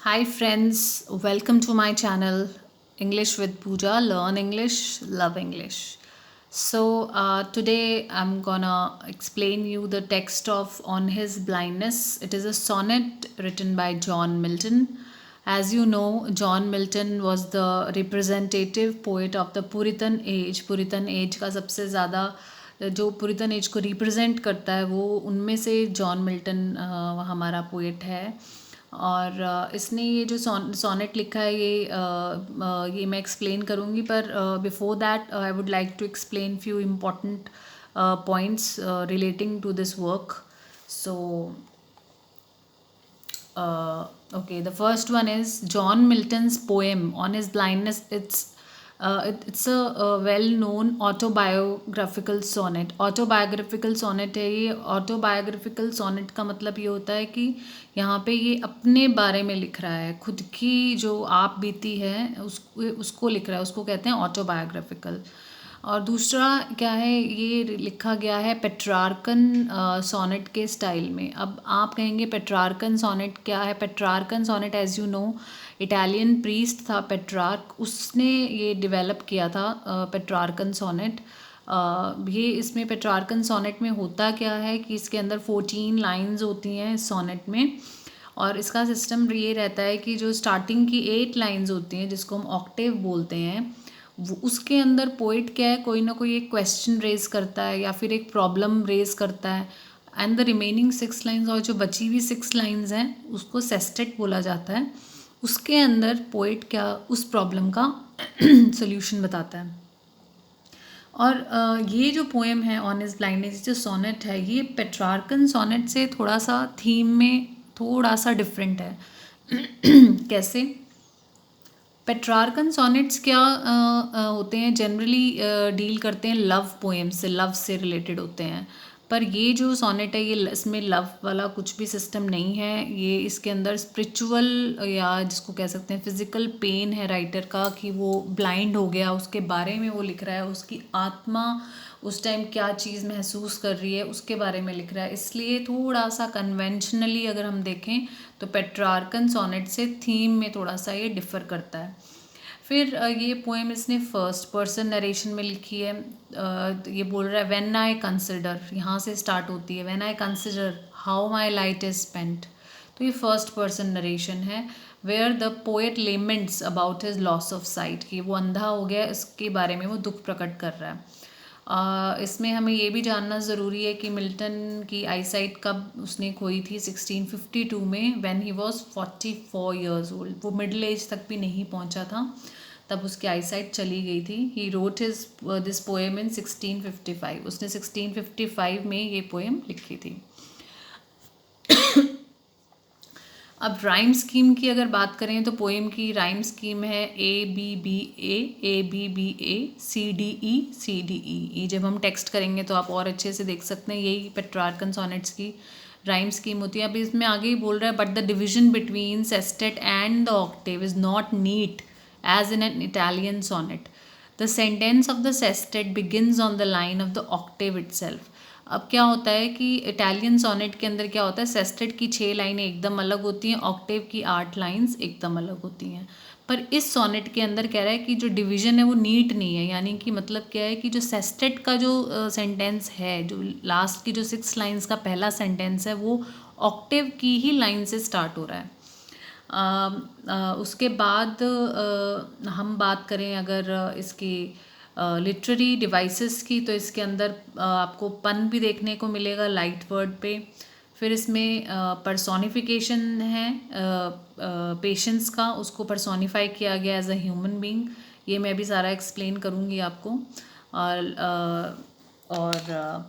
Hi friends, welcome to my channel English with Pooja. Learn English, love English. Today I'm gonna explain you the text of On His Blindness. It is a sonnet written by John Milton. As you know, John Milton was the representative poet of the Puritan age. Puritan age का सबसे ज़्यादा जो पुरितन as को represent करता है वो उनमें से जॉन मिल्टन हमारा पोएट है। और इसने ये जो सोनेट लिखा है ये मैं एक्सप्लेन करूँगी, पर before that I would like to explain few important points relating to this work. So okay, the first one is John Milton's poem On His Blindness. It's a well-known autobiographical sonnet. Autobiographical sonnet है ये. Autobiographical sonnet का मतलब ये होता है कि यहाँ पे ये अपने बारे में लिख रहा है, खुद की जो आप बीती है उसको लिख रहा है, उसको कहते हैं ऑटोबायोग्राफिकल. और दूसरा क्या है, ये लिखा गया है पेट्रार्कन सोनेट के स्टाइल में. अब आप कहेंगे पेट्रार्कन सोनेट क्या है? Petrarchan sonnet as you know Italian priest था पेट्रार्क, उसने ये डेवलप किया था पेट्रार्कन सोनेट. ये इसमें पेट्रार्कन सोनेट में होता क्या है कि इसके अंदर 14 लाइंस होती हैं इस सोनेट में. और इसका सिस्टम ये रहता है कि जो स्टार्टिंग की 8 लाइंस होती हैं जिसको हम ऑक्टेव बोलते हैं, वो उसके अंदर पोइट क्या है, कोई ना कोई एक क्वेश्चन रेज करता है या फिर एक प्रॉब्लम रेज करता है. एंड द रिमेनिंग 6 लाइंस, और जो बची हुई 6 लाइंस हैं उसको सेस्टेट बोला जाता है. उसके अंदर पोइट क्या उस प्रॉब्लम का सोल्यूशन बताता है. और ये जो पोएम है ऑन हिज ब्लाइंडनेस, जो सोनेट है, ये पेट्रार्कन सोनेट से थोड़ा सा थीम में थोड़ा सा डिफरेंट है. कैसे? पेट्रार्कन सॉनेट्स क्या होते हैं, जनरली डील करते हैं लव पोएम्स से, लव से रिलेटेड होते हैं. पर ये जो सॉनेट है ये इसमें लव वाला कुछ भी सिस्टम नहीं है. ये इसके अंदर स्पिरिचुअल या जिसको कह सकते हैं फिजिकल पेन है राइटर का, कि वो ब्लाइंड हो गया, उसके बारे में वो लिख रहा है. उसकी आत्मा उस टाइम क्या चीज़ महसूस कर रही है उसके बारे में लिख रहा है. इसलिए थोड़ा सा कन्वेंशनली अगर हम देखें तो पेट्रार्कन सोनेट से थीम में थोड़ा सा ये डिफ़र करता है. फिर ये पोएम इसने फर्स्ट पर्सन नरेशन में लिखी है. ये बोल रहा है व्हेन आई कंसिडर, यहाँ से स्टार्ट होती है, when I consider how my light is spent. तो ये फर्स्ट पर्सन नरेशन है. Where the poet laments about his loss of sight, कि वो अंधा हो गया, इसके बारे में वो दुख प्रकट कर रहा है. इसमें हमें ये भी जानना ज़रूरी है कि मिल्टन की आईसाइट कब उसने खोई थी, 1652 में, when he was 44 years old. वो मिडिल एज तक भी नहीं पहुंचा था तब उसकी आईसाइट चली गई थी. He wrote his this poem in 1655. उसने 1655 में ये पोएम लिखी थी. अब राइम स्कीम की अगर बात करें तो पोएम की राइम स्कीम है ABBA, ABBA, CDE, CDE. ये जब हम टेक्स्ट करेंगे तो आप और अच्छे से देख सकते हैं, यही पेट्रार्कन सोनेट्स की राइम स्कीम होती है. अब इसमें आगे ही बोल रहा है but the division between sestet and the octave is not neat as in an Italian sonnet. The sentence of the sestet begins on the line of the octave itself. अब क्या होता है कि इटालियन सोनेट के अंदर क्या होता है, सेस्टेट की 6 लाइनें एकदम अलग होती हैं, ऑक्टेव की 8 लाइंस एकदम अलग होती हैं. पर इस सोनेट के अंदर कह रहा है कि जो डिवीजन है वो नीट नहीं है. यानी कि मतलब क्या है कि जो सेस्टेट का जो सेंटेंस है, जो लास्ट की जो 6 लाइंस का पहला सेंटेंस है, वो ऑक्टेव की ही लाइन से स्टार्ट हो रहा है. उसके बाद हम बात करें अगर इसकी लिटरेरी डिवाइसेस की, तो इसके अंदर आपको पन भी देखने को मिलेगा लाइट वर्ड पे. फिर इसमें पर्सोनिफिकेशन है पेशेंस का, उसको पर्सोनिफाई किया गया एज अ ह्यूमन बीइंग. ये मैं भी सारा एक्सप्लेन करूँगी आपको. और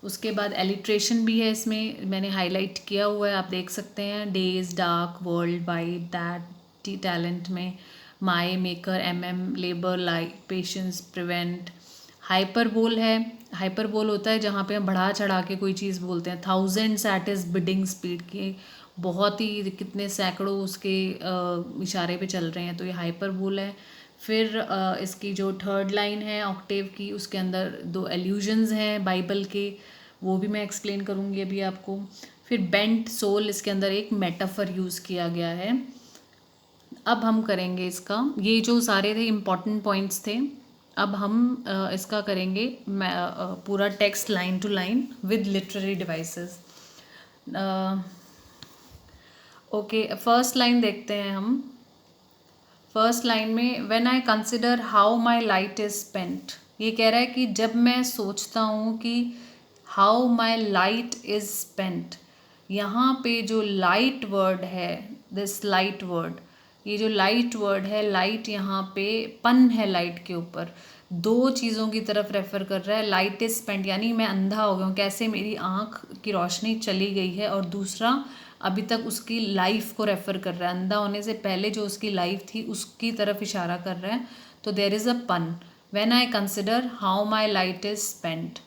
उसके बाद एलिट्रेशन भी है इसमें, मैंने हाईलाइट किया हुआ है, आप देख सकते हैं. Days, dark, world, white, that, talent में my, maker, labour, like, patience, prevent. Hyperbole है. हाइपरबोल होता है जहाँ पे हम बढ़ा चढ़ा के कोई चीज़ बोलते हैं. Thousands at his bidding speed, के बहुत ही कितने सैकड़ों उसके इशारे पे चल रहे हैं, तो ये हाइपरबोल है. फिर इसकी जो थर्ड लाइन है ऑक्टेव की, उसके अंदर 2 एल्यूजन्स हैं बाइबल के, वो भी मैं एक्सप्लेन करूँगी अभी आपको. फिर बेंट सोल, इसके अंदर एक मेटाफर यूज़ किया गया है. अब हम करेंगे इसका, ये जो सारे थे इम्पॉर्टेंट पॉइंट्स थे, अब हम इसका करेंगे पूरा text line to line with literary devices. Okay, first line देखते हैं हम। फर्स्ट लाइन में when I consider how my light is spent, ये कह रहा है कि जब मैं सोचता हूँ कि how my light is spent, यहाँ पे जो लाइट वर्ड है, दिस लाइट वर्ड, ये जो लाइट वर्ड है, लाइट यहाँ पे पन है लाइट के ऊपर, दो चीज़ों की तरफ रेफर कर रहा है। लाइट इज स्पेंट यानी मैं अंधा हो गया हूँ, कैसे मेरी आँख की रोशनी चली गई है, और दूसरा अभी तक उसकी लाइफ को रेफ़र कर रहा है, अंधा होने से पहले जो उसकी लाइफ थी उसकी तरफ इशारा कर रहा है। तो देर इज़ अ पन, when I consider how my light is spent.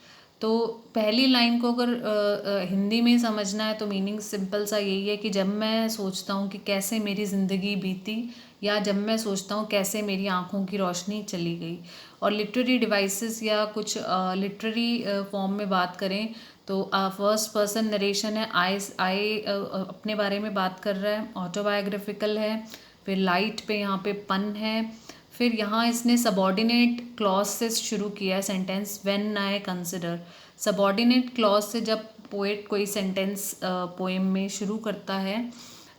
तो पहली लाइन को अगर हिंदी में समझना है तो मीनिंग सिंपल सा यही है कि जब मैं सोचता हूँ कि कैसे मेरी ज़िंदगी बीती, या जब मैं सोचता हूँ कैसे मेरी आँखों की रोशनी चली गई। और लिटरेरी डिवाइसेस या कुछ लिटरेरी फॉर्म में बात करें तो फर्स्ट पर्सन नरेशन है, आई अपने बारे में बात कर रहा है, ऑटोबायोग्राफिकल है, फिर लाइट पे यहाँ पे पन है, फिर यहाँ इसने सबॉर्डिनेट क्लॉज से शुरू किया है sentence, when I consider. Subordinate clause से जब पोएट कोई सेंटेंस पोएम में शुरू करता है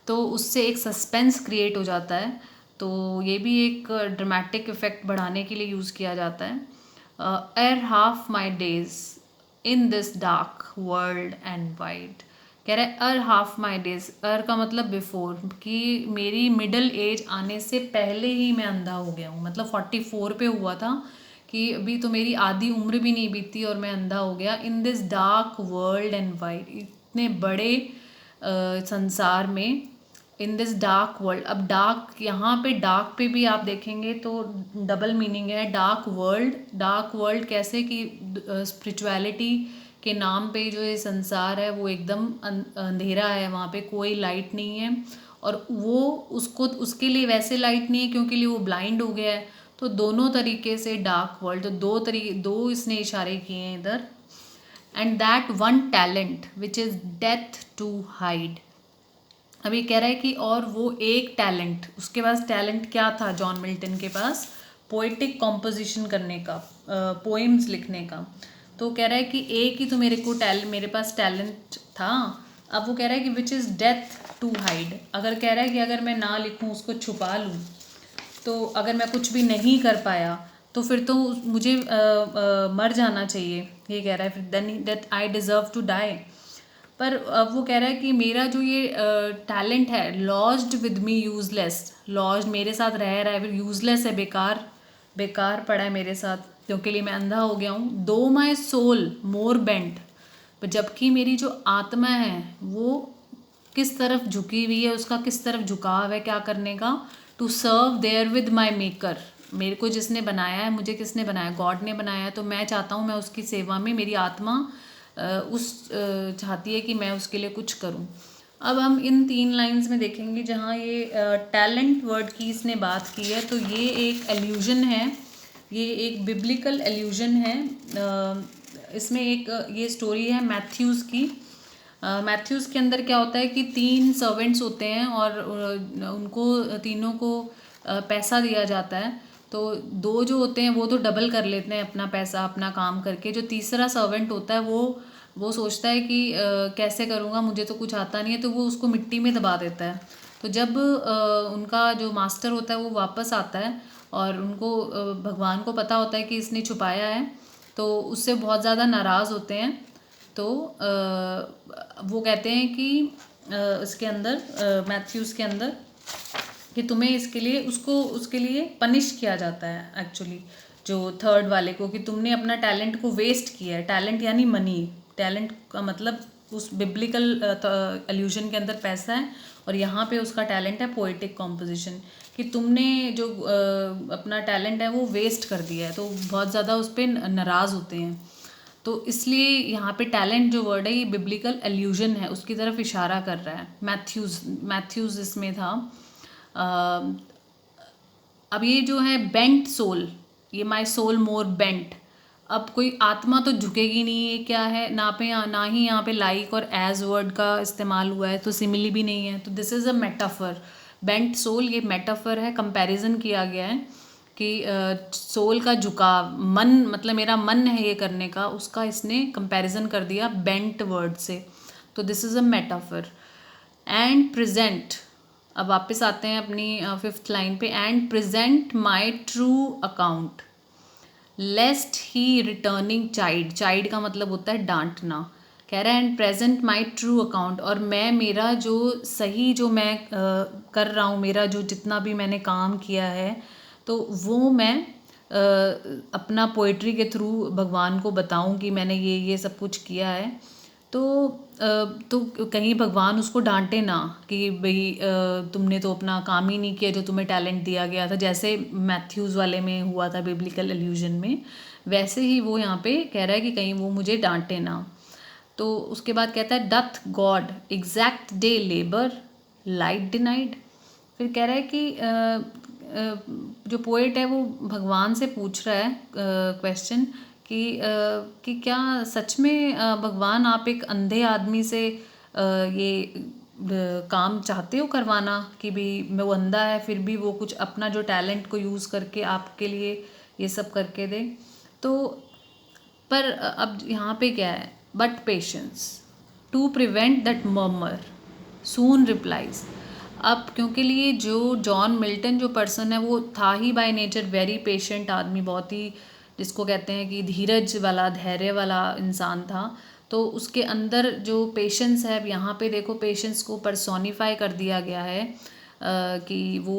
तो उससे एक सस्पेंस क्रिएट हो जाता है, तो ये भी एक ड्रामेटिक इफेक्ट बढ़ाने के लिए यूज़ किया जाता है। एर half my days in this dark world and wide, कह रहा है अर हाफ माई डेज, अर का मतलब बिफोर, कि मेरी मिडल एज आने से पहले ही मैं अंधा हो गया हूँ, मतलब 44 पे हुआ था कि अभी तो मेरी आधी उम्र भी नहीं बीती और मैं अंधा हो गया। In this dark world and wide, इतने बड़े संसार में, इन दिस डार्क वर्ल्ड। अब डार्क, यहाँ पे डार्क पे भी आप देखेंगे तो डबल मीनिंग है। डार्क वर्ल्ड, डार्क वर्ल्ड कैसे कि स्पिरिचुअलिटी के नाम पे जो ये संसार है वो एकदम अंधेरा है, वहाँ पे कोई लाइट नहीं है, और वो उसको उसके लिए वैसे लाइट नहीं है क्योंकि लिए वो ब्लाइंड हो गया है। तो दोनों तरीके से डार्क वर्ल्ड, तो दो इसने इशारे किए हैं इधर। And that one talent which is death to hide, अभी कह रहा है कि और वो एक टैलेंट, उसके पास टैलेंट क्या था जॉन मिल्टन के पास, पोइटिक कॉम्पोजिशन करने का, पोइम्स लिखने का। तो कह रहा है कि एक ही तो मेरे पास टैलेंट था। अब वो कह रहा है कि which is death to hide, अगर कह रहा है कि अगर मैं ना लिखूँ, उसको छुपा लूँ, तो अगर मैं कुछ भी नहीं कर पाया तो फिर तो मुझे मर जाना चाहिए, ये कह रहा है। फिर then that I deserve to die. पर अब वो कह रहा है कि मेरा जो ये टैलेंट है, lodged with me useless, lodged मेरे साथ रह रहा है, फिर यूजलेस है, बेकार बेकार पड़ा है मेरे साथ, क्योंकि लिए मैं अंधा हो गया हूँ। दो माई सोल मोर बेंट, पर जबकि मेरी जो आत्मा है वो किस तरफ झुकी हुई है, उसका किस तरफ झुकाव है क्या करने का, to serve there with my maker, मेरे को जिसने बनाया है, मुझे किसने बनाया, गॉड ने बनाया है, तो मैं चाहता हूँ मैं उसकी सेवा में, मेरी आत्मा चाहती है कि मैं उसके लिए कुछ करूं। अब हम इन 3 लाइंस में देखेंगे जहाँ ये टैलेंट वर्ड की इसने बात की है, तो ये एक एल्यूजन है, ये एक बिब्लिकल एल्यूजन है। इसमें एक ये स्टोरी है मैथ्यूज़ की। मैथ्यूज़ के अंदर क्या होता है कि 3 सर्वेंट्स होते हैं और उनको तीनों को पैसा दिया जाता है। तो 2 जो होते हैं वो तो डबल कर लेते हैं अपना पैसा अपना काम करके, जो तीसरा सर्वेंट होता है वो सोचता है कि कैसे करूँगा, मुझे तो कुछ आता नहीं है, तो वो उसको मिट्टी में दबा देता है। तो जब उनका जो मास्टर होता है वो वापस आता है और उनको भगवान को पता होता है कि इसने छुपाया है, तो उससे बहुत ज़्यादा नाराज़ होते हैं। तो वो कहते हैं कि इसके अंदर मैथ्यूज़ के अंदर कि तुम्हें उसके लिए पनिश किया जाता है एक्चुअली, जो थर्ड वाले को, कि तुमने अपना टैलेंट को वेस्ट किया है। टैलेंट यानी मनी, टैलेंट का मतलब उस बिब्लिकल एल्यूजन के अंदर पैसा है, और यहाँ पे उसका टैलेंट है पोएटिक कॉम्पोजिशन, कि तुमने जो अपना टैलेंट है वो वेस्ट कर दिया है। तो बहुत ज़्यादा उस पर नाराज़ होते हैं। तो इसलिए यहाँ पे टैलेंट जो वर्ड है ये बिब्लिकल एल्यूजन है, उसकी तरफ इशारा कर रहा है। मैथ्यूज़ इसमें था। अब ये जो है बेंट सोल, ये माई सोल मोर बेंट, अब कोई आत्मा तो झुकेगी नहीं, ये क्या है, ना ही यहाँ पे लाइक और एज वर्ड का इस्तेमाल हुआ है, तो सिमिली भी नहीं है, तो this is a metaphor. Bent soul ये मेटाफर है, कंपैरिजन किया गया है कि सोल का झुकाव, मन मतलब मेरा मन है ये करने का, उसका इसने कंपैरिजन कर दिया बेंट वर्ड से। तो this is a metaphor. And present, अब वापस आते हैं अपनी 5th लाइन पे, and present my true account lest he returning chide, chide का मतलब होता है डांटना। कह रहा है and present my true account, और मैं मेरा जो सही जो मैं कर रहा हूँ, मेरा जो जितना भी मैंने काम किया है तो वो मैं अपना पोइट्री के थ्रू भगवान को बताऊँ कि मैंने ये सब कुछ किया है। तो कहीं भगवान उसको डांटे ना कि भाई तुमने तो अपना काम ही नहीं किया जो तुम्हें टैलेंट दिया गया था, जैसे मैथ्यूज़ वाले में हुआ था बिब्लिकल एल्यूजन में, वैसे ही वो यहाँ पे कह रहा है कि कहीं वो मुझे डांटे ना। तो उसके बाद कहता है doth God exact day labour light denied. फिर कह रहा है कि जो पोएट है वो भगवान से पूछ रहा है क्वेश्चन कि क्या सच में भगवान आप एक अंधे आदमी से ये काम चाहते हो करवाना, कि भी मैं वो अंधा है फिर भी वो कुछ अपना जो टैलेंट को यूज़ करके आपके लिए ये सब करके दे। तो पर अब यहाँ पे क्या है, but patience to prevent that murmur soon replies. अब क्योंकि लिए जो जॉन मिल्टन जो पर्सन है वो था ही बाय नेचर वेरी पेशेंट आदमी, बहुत ही जिसको कहते हैं कि धीरज वाला धैर्य वाला इंसान था। तो उसके अंदर जो पेशेंस है, अब यहाँ पे देखो पेशेंस को पर्सोनिफाई कर दिया गया है कि वो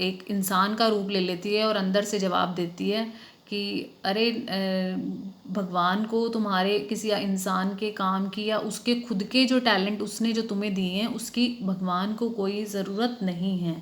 एक इंसान का रूप ले लेती है और अंदर से जवाब देती है कि अरे भगवान को तुम्हारे किसी इंसान के काम की या उसके खुद के जो टैलेंट उसने जो तुम्हें दिए हैं उसकी भगवान को कोई ज़रूरत नहीं है।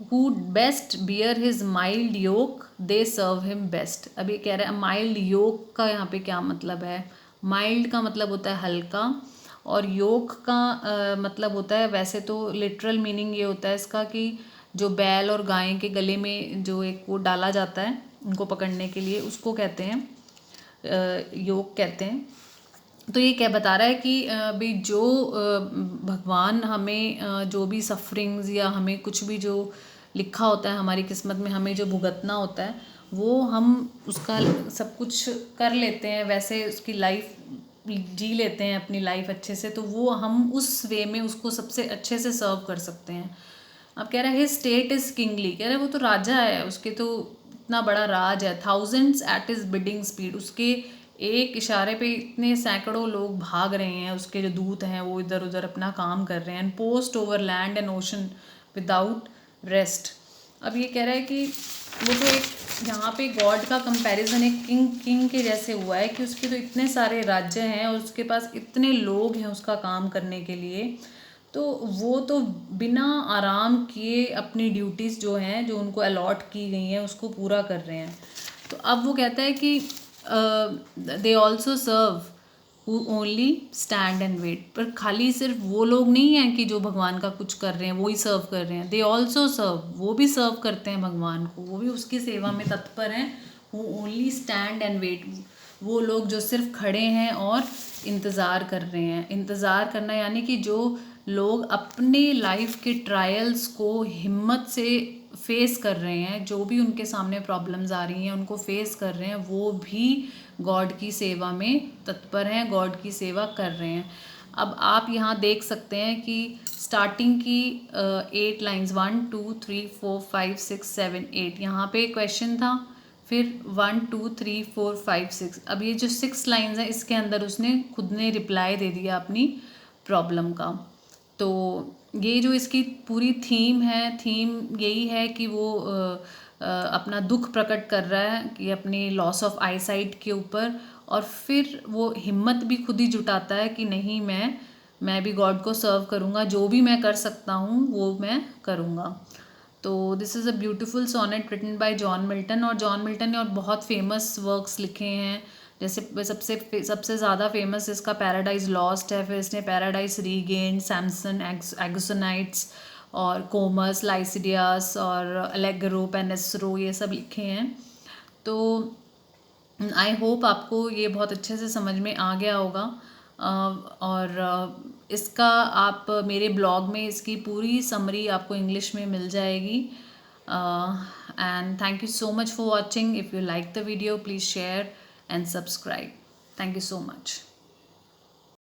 Who best bear his mild yoke they serve him best. अब ये कह रहा है माइल्ड योक का यहाँ पे क्या मतलब है। माइल्ड का मतलब होता है हल्का, और योक का मतलब होता है, वैसे तो लिटरल मीनिंग ये होता है इसका कि जो बैल और गाय के गले में जो एक वो डाला जाता है उनको पकड़ने के लिए, उसको कहते हैं योग कहते हैं। तो ये क्या बता रहा है कि भाई जो भगवान हमें जो भी सफरिंग्स या हमें कुछ भी जो लिखा होता है हमारी किस्मत में हमें जो भुगतना होता है वो हम उसका सब कुछ कर लेते हैं, वैसे उसकी लाइफ जी लेते हैं अपनी लाइफ अच्छे से, तो वो हम उस वे में उसको सबसे अच्छे से सर्व कर सकते हैं। अब कह रहा है हिज स्टेट इज़ किंगली, कह रहा है वो तो राजा है, उसके तो इतना बड़ा राज है। Thousands at his bidding speed, उसके एक इशारे पे इतने सैकड़ों लोग भाग रहे हैं, उसके जो दूत हैं वो इधर उधर अपना काम कर रहे हैं। And post over land and ocean without rest. अब ये कह रहा है कि वो तो एक यहाँ पे गॉड का कंपैरिजन एक किंग के जैसे हुआ है कि उसके तो इतने सारे राज्य हैं और उसके पास इतने लोग हैं उसका काम करने के लिए, तो वो तो बिना आराम किए अपनी ड्यूटीज़ जो हैं जो उनको अलॉट की गई हैं उसको पूरा कर रहे हैं। तो अब वो कहता है कि they also serve who only stand and wait, पर खाली सिर्फ वो लोग नहीं हैं कि जो भगवान का कुछ कर रहे हैं वो ही सर्व कर रहे हैं। दे ऑल्सो सर्व, वो भी सर्व करते हैं भगवान को, वो भी उसकी सेवा में तत्पर हैं। Who only stand and wait, वो लोग जो सिर्फ खड़े हैं और इंतज़ार कर रहे हैं। इंतज़ार करना यानी कि जो लोग अपने लाइफ के ट्रायल्स को हिम्मत से फेस कर रहे हैं, जो भी उनके सामने प्रॉब्लम्स आ रही हैं उनको फेस कर रहे हैं, वो भी गॉड की सेवा में तत्पर हैं, गॉड की सेवा कर रहे हैं। अब आप यहाँ देख सकते हैं कि स्टार्टिंग की 8 लाइन्स 1 2 3 4 5 6 7 8 यहाँ पे क्वेश्चन था, फिर 1 2 3 4 5 6, अब ये जो 6 लाइन्स हैं इसके अंदर उसने खुद ने रिप्लाई दे दिया अपनी प्रॉब्लम का। तो ये जो इसकी पूरी थीम है, थीम यही है कि वो अपना दुख प्रकट कर रहा है कि अपनी लॉस ऑफ आईसाइट के ऊपर, और फिर वो हिम्मत भी खुद ही जुटाता है कि नहीं मैं भी गॉड को सर्व करूँगा, जो भी मैं कर सकता हूँ वो मैं करूँगा। तो this is a beautiful sonnet written by John Milton, और जॉन मिल्टन ने और बहुत फेमस वर्क्स लिखे हैं, जैसे सबसे ज़्यादा फेमस इसका पैराडाइज लॉस्ट है, फिर इसने पैराडाइज रीगेन्ड, सैमसन एग्सोनाइट्स और कोमस लाइसिडियास और अलेग्रो पेनेस्रो ये सब लिखे हैं। तो आई होप आपको ये बहुत अच्छे से समझ में आ गया होगा। और इसका आप मेरे ब्लॉग में इसकी पूरी समरी आपको इंग्लिश में मिल जाएगी. And thank you so much for watching. If you like the video, please share and subscribe. Thank you so much.